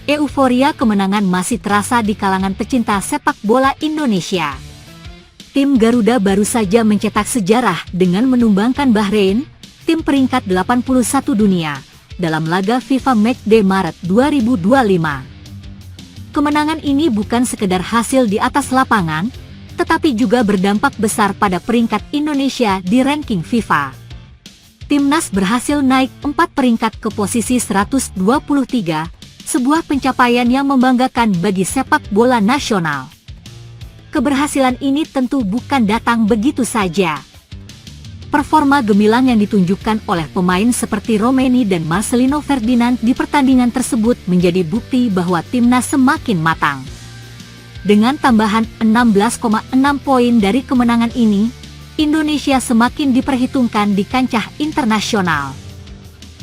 Euforia kemenangan masih terasa di kalangan pecinta sepak bola Indonesia. Tim Garuda baru saja mencetak sejarah dengan menumbangkan Bahrain, tim peringkat 81 dunia, dalam laga FIFA Matchday Maret 2025. Kemenangan ini bukan sekedar hasil di atas lapangan, tetapi juga berdampak besar pada peringkat Indonesia di ranking FIFA. Timnas berhasil naik 4 peringkat ke posisi 123, sebuah pencapaian yang membanggakan bagi sepak bola nasional. Keberhasilan ini tentu bukan datang begitu saja. Performa gemilang yang ditunjukkan oleh pemain seperti Romeni dan Marcelino Ferdinand di pertandingan tersebut menjadi bukti bahwa timnas semakin matang. Dengan tambahan 16,6 poin dari kemenangan ini, Indonesia semakin diperhitungkan di kancah internasional.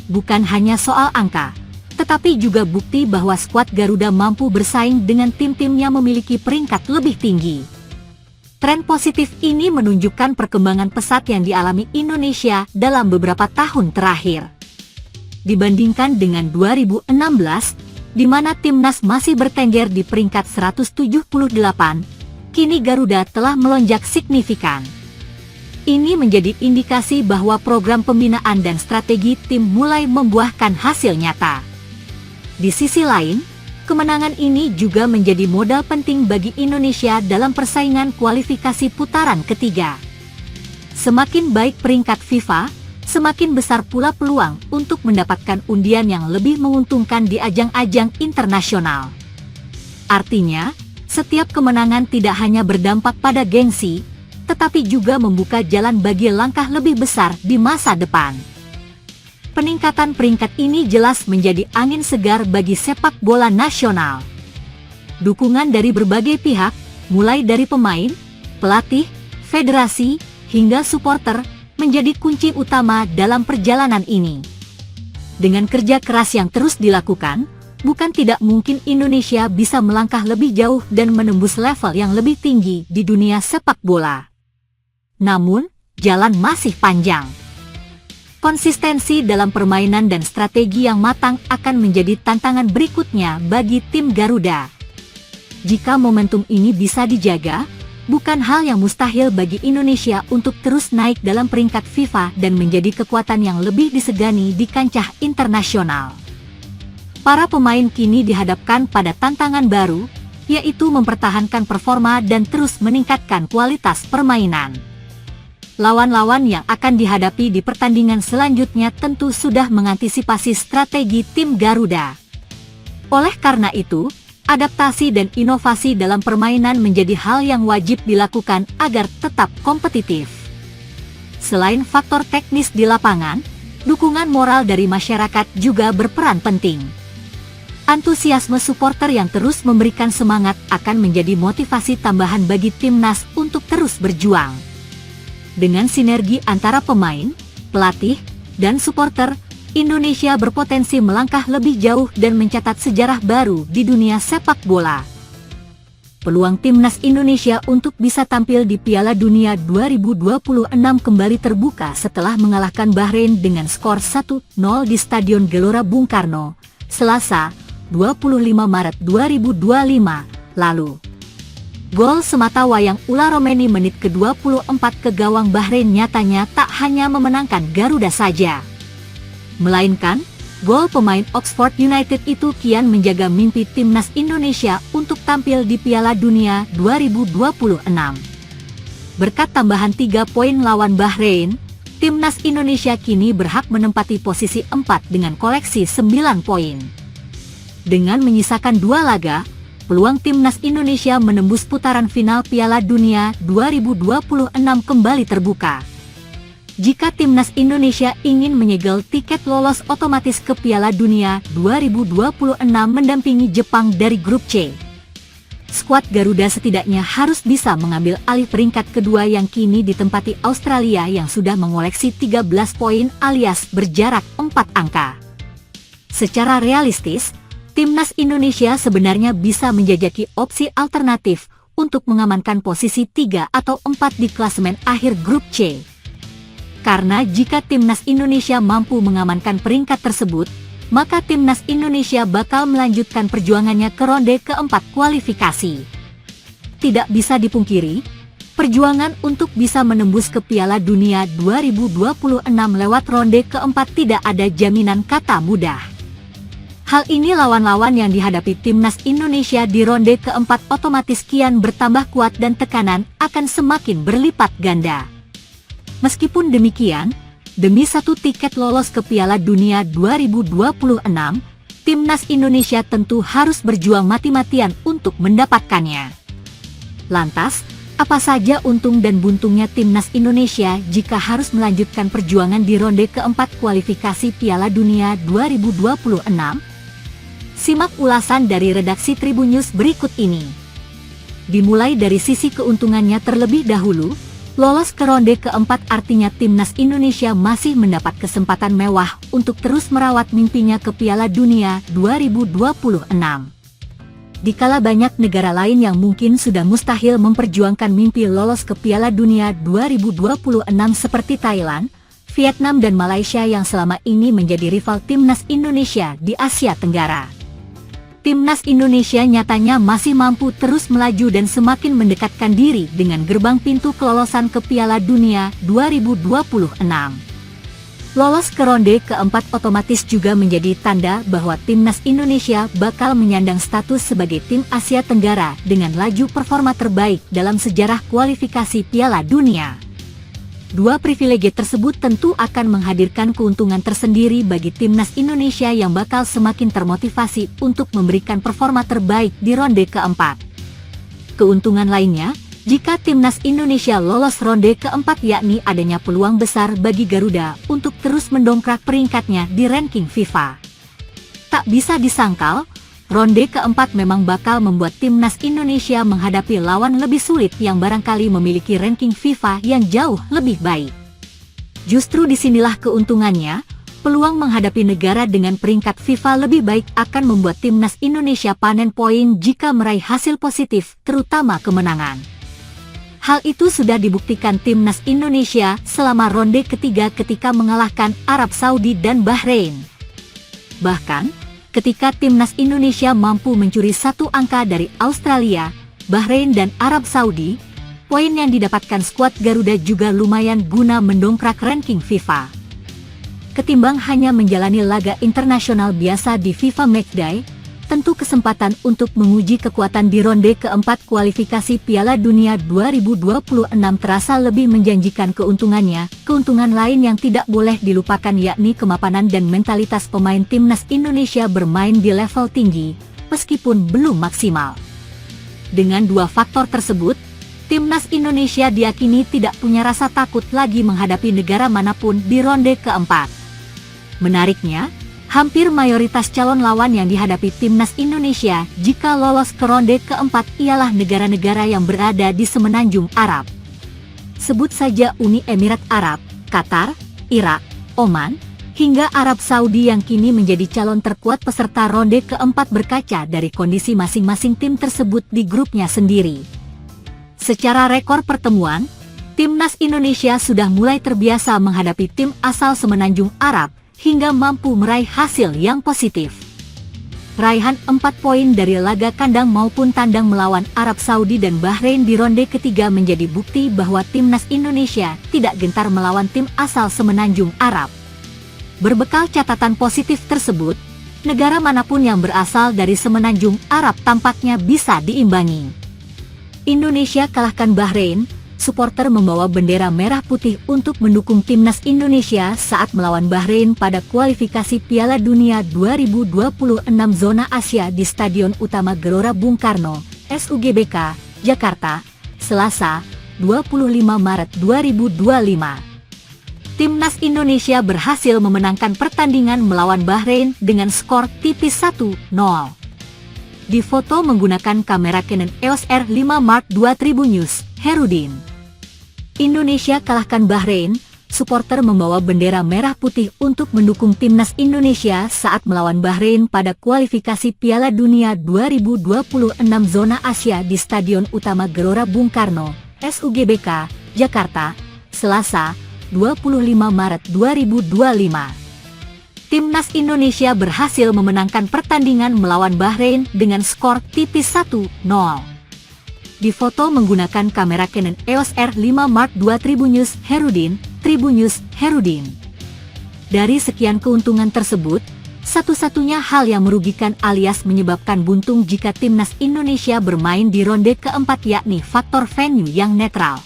Bukan hanya soal angka, tetapi juga bukti bahwa skuad Garuda mampu bersaing dengan tim-tim yang memiliki peringkat lebih tinggi. Tren positif ini menunjukkan perkembangan pesat yang dialami Indonesia dalam beberapa tahun terakhir. Dibandingkan dengan 2016, di mana timnas masih bertengger di peringkat 178, kini Garuda telah melonjak signifikan. Ini menjadi indikasi bahwa program pembinaan dan strategi tim mulai membuahkan hasil nyata. Di sisi lain, kemenangan ini juga menjadi modal penting bagi Indonesia dalam persaingan kualifikasi putaran ketiga. Semakin baik peringkat FIFA, semakin besar pula peluang untuk mendapatkan undian yang lebih menguntungkan di ajang-ajang internasional. Artinya, setiap kemenangan tidak hanya berdampak pada gengsi, tetapi juga membuka jalan bagi langkah lebih besar di masa depan. Peningkatan peringkat ini jelas menjadi angin segar bagi sepak bola nasional. Dukungan dari berbagai pihak, mulai dari pemain, pelatih, federasi, hingga supporter, menjadi kunci utama dalam perjalanan ini. Dengan kerja keras yang terus dilakukan, bukan tidak mungkin Indonesia bisa melangkah lebih jauh dan menembus level yang lebih tinggi di dunia sepak bola. Namun, jalan masih panjang. Konsistensi dalam permainan dan strategi yang matang akan menjadi tantangan berikutnya bagi tim Garuda. Jika momentum ini bisa dijaga, bukan hal yang mustahil bagi Indonesia untuk terus naik dalam peringkat FIFA dan menjadi kekuatan yang lebih disegani di kancah internasional. Para pemain kini dihadapkan pada tantangan baru, yaitu mempertahankan performa dan terus meningkatkan kualitas permainan. Lawan-lawan yang akan dihadapi di pertandingan selanjutnya tentu sudah mengantisipasi strategi tim Garuda. Oleh karena itu, adaptasi dan inovasi dalam permainan menjadi hal yang wajib dilakukan agar tetap kompetitif. Selain faktor teknis di lapangan, dukungan moral dari masyarakat juga berperan penting. Antusiasme supporter yang terus memberikan semangat akan menjadi motivasi tambahan bagi timnas untuk terus berjuang. Dengan sinergi antara pemain, pelatih, dan supporter, Indonesia berpotensi melangkah lebih jauh dan mencatat sejarah baru di dunia sepak bola. Peluang timnas Indonesia untuk bisa tampil di Piala Dunia 2026 kembali terbuka setelah mengalahkan Bahrain dengan skor 1-0 di Stadion Gelora Bung Karno, Selasa, 25 Maret 2025, lalu. Gol semata wayang ulah Romeni menit ke-24 ke gawang Bahrain nyatanya tak hanya memenangkan Garuda saja, melainkan gol pemain Oxford United itu kian menjaga mimpi timnas Indonesia untuk tampil di Piala Dunia 2026. Berkat tambahan 3 poin lawan Bahrain, timnas Indonesia kini berhak menempati posisi 4 dengan koleksi 9 poin. Dengan menyisakan 2 laga, peluang timnas Indonesia menembus putaran final Piala Dunia 2026 kembali terbuka. Jika timnas Indonesia ingin menyegel tiket lolos otomatis ke Piala Dunia 2026 mendampingi Jepang dari grup C, skuad Garuda setidaknya harus bisa mengambil alih peringkat kedua yang kini ditempati Australia yang sudah mengoleksi 13 poin alias berjarak 4 angka. Secara realistis, timnas Indonesia sebenarnya bisa menjajaki opsi alternatif untuk mengamankan posisi 3 atau 4 di klasemen akhir grup C. Karena jika timnas Indonesia mampu mengamankan peringkat tersebut, maka timnas Indonesia bakal melanjutkan perjuangannya ke ronde keempat kualifikasi. Tidak bisa dipungkiri, perjuangan untuk bisa menembus ke Piala Dunia 2026 lewat ronde keempat tidak ada jaminan kata mudah. Hal ini lawan-lawan yang dihadapi timnas Indonesia di ronde keempat otomatis kian bertambah kuat dan tekanan akan semakin berlipat ganda. Meskipun demikian, demi satu tiket lolos ke Piala Dunia 2026, timnas Indonesia tentu harus berjuang mati-matian untuk mendapatkannya. Lantas, apa saja untung dan buntungnya timnas Indonesia jika harus melanjutkan perjuangan di ronde keempat kualifikasi Piala Dunia 2026? Simak ulasan dari redaksi Tribun News berikut ini. Dimulai dari sisi keuntungannya terlebih dahulu, lolos ke ronde keempat artinya timnas Indonesia masih mendapat kesempatan mewah untuk terus merawat mimpinya ke Piala Dunia 2026. Dikala banyak negara lain yang mungkin sudah mustahil memperjuangkan mimpi lolos ke Piala Dunia 2026 seperti Thailand, Vietnam dan Malaysia yang selama ini menjadi rival timnas Indonesia di Asia Tenggara. Timnas Indonesia nyatanya masih mampu terus melaju dan semakin mendekatkan diri dengan gerbang pintu kelolosan ke Piala Dunia 2026. Lolos ke ronde keempat otomatis juga menjadi tanda bahwa timnas Indonesia bakal menyandang status sebagai tim Asia Tenggara dengan laju performa terbaik dalam sejarah kualifikasi Piala Dunia. Dua privilege tersebut tentu akan menghadirkan keuntungan tersendiri bagi timnas Indonesia yang bakal semakin termotivasi untuk memberikan performa terbaik di ronde keempat. Keuntungan lainnya, jika timnas Indonesia lolos ronde keempat yakni adanya peluang besar bagi Garuda untuk terus mendongkrak peringkatnya di ranking FIFA. Tak bisa disangkal, ronde keempat memang bakal membuat timnas Indonesia menghadapi lawan lebih sulit yang barangkali memiliki ranking FIFA yang jauh lebih baik. Justru disinilah keuntungannya, peluang menghadapi negara dengan peringkat FIFA lebih baik akan membuat timnas Indonesia panen poin jika meraih hasil positif, terutama kemenangan. Hal itu sudah dibuktikan timnas Indonesia selama ronde ketiga ketika mengalahkan Arab Saudi dan Bahrain. Bahkan, ketika timnas Indonesia mampu mencuri satu angka dari Australia, Bahrain dan Arab Saudi, poin yang didapatkan skuad Garuda juga lumayan guna mendongkrak ranking FIFA. Ketimbang hanya menjalani laga internasional biasa di FIFA Matchday, tentu kesempatan untuk menguji kekuatan di ronde keempat kualifikasi Piala Dunia 2026 terasa lebih menjanjikan keuntungannya. Keuntungan lain yang tidak boleh dilupakan yakni kemapanan dan mentalitas pemain timnas Indonesia bermain di level tinggi, meskipun belum maksimal. Dengan dua faktor tersebut, timnas Indonesia diyakini tidak punya rasa takut lagi menghadapi negara manapun di ronde keempat. Menariknya, hampir mayoritas calon lawan yang dihadapi timnas Indonesia jika lolos ke ronde keempat ialah negara-negara yang berada di semenanjung Arab. Sebut saja Uni Emirat Arab, Qatar, Irak, Oman, hingga Arab Saudi yang kini menjadi calon terkuat peserta ronde keempat berkaca dari kondisi masing-masing tim tersebut di grupnya sendiri. Secara rekor pertemuan, timnas Indonesia sudah mulai terbiasa menghadapi tim asal semenanjung Arab, hingga mampu meraih hasil yang positif. Raihan 4 poin dari laga kandang maupun tandang melawan Arab Saudi dan Bahrain di ronde ketiga menjadi bukti bahwa timnas Indonesia tidak gentar melawan tim asal semenanjung Arab. Berbekal catatan positif tersebut, negara manapun yang berasal dari semenanjung Arab tampaknya bisa diimbangi. Indonesia kalahkan Bahrain, supporter membawa bendera merah putih untuk mendukung timnas Indonesia saat melawan Bahrain pada kualifikasi Piala Dunia 2026 zona Asia di Stadion Utama Gelora Bung Karno, SUGBK, Jakarta, Selasa, 25 Maret 2025. Timnas Indonesia berhasil memenangkan pertandingan melawan Bahrain dengan skor tipis 1-0. Difoto menggunakan kamera Canon EOS R5 Mark II Tribun News, Herudin. Indonesia kalahkan Bahrain, supporter membawa bendera merah putih untuk mendukung timnas Indonesia saat melawan Bahrain pada kualifikasi Piala Dunia 2026 zona Asia di Stadion Utama Gelora Bung Karno, SUGBK, Jakarta, Selasa, 25 Maret 2025. Timnas Indonesia berhasil memenangkan pertandingan melawan Bahrain dengan skor tipis 1-0. Difoto menggunakan kamera Canon EOS R5 Mark II. Tribunnews Herudin. Dari sekian keuntungan tersebut, satu-satunya hal yang merugikan alias menyebabkan buntung jika Timnas Indonesia bermain di ronde keempat yakni faktor venue yang netral.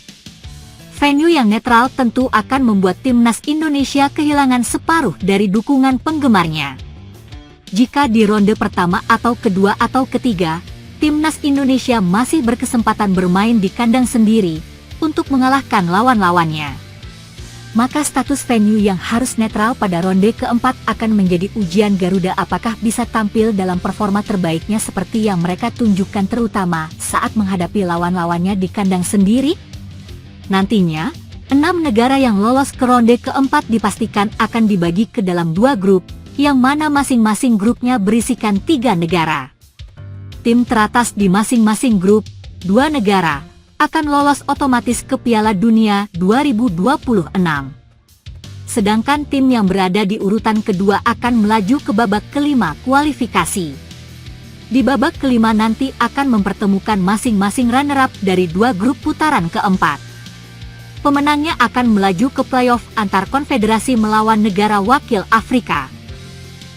Venue yang netral tentu akan membuat Timnas Indonesia kehilangan separuh dari dukungan penggemarnya. Jika di ronde pertama atau kedua atau ketiga, Timnas Indonesia masih berkesempatan bermain di kandang sendiri untuk mengalahkan lawan-lawannya, maka status venue yang harus netral pada ronde keempat akan menjadi ujian Garuda apakah bisa tampil dalam performa terbaiknya seperti yang mereka tunjukkan terutama saat menghadapi lawan-lawannya di kandang sendiri. Nantinya, 6 negara yang lolos ke ronde keempat dipastikan akan dibagi ke dalam 2 grup, yang mana masing-masing grupnya berisikan 3 negara. Tim teratas di masing-masing grup, 2 negara, akan lolos otomatis ke Piala Dunia 2026. Sedangkan tim yang berada di urutan kedua akan melaju ke babak kelima kualifikasi. Di babak kelima nanti akan mempertemukan masing-masing runner-up dari 2 grup putaran keempat. Pemenangnya akan melaju ke playoff antar konfederasi melawan negara wakil Afrika.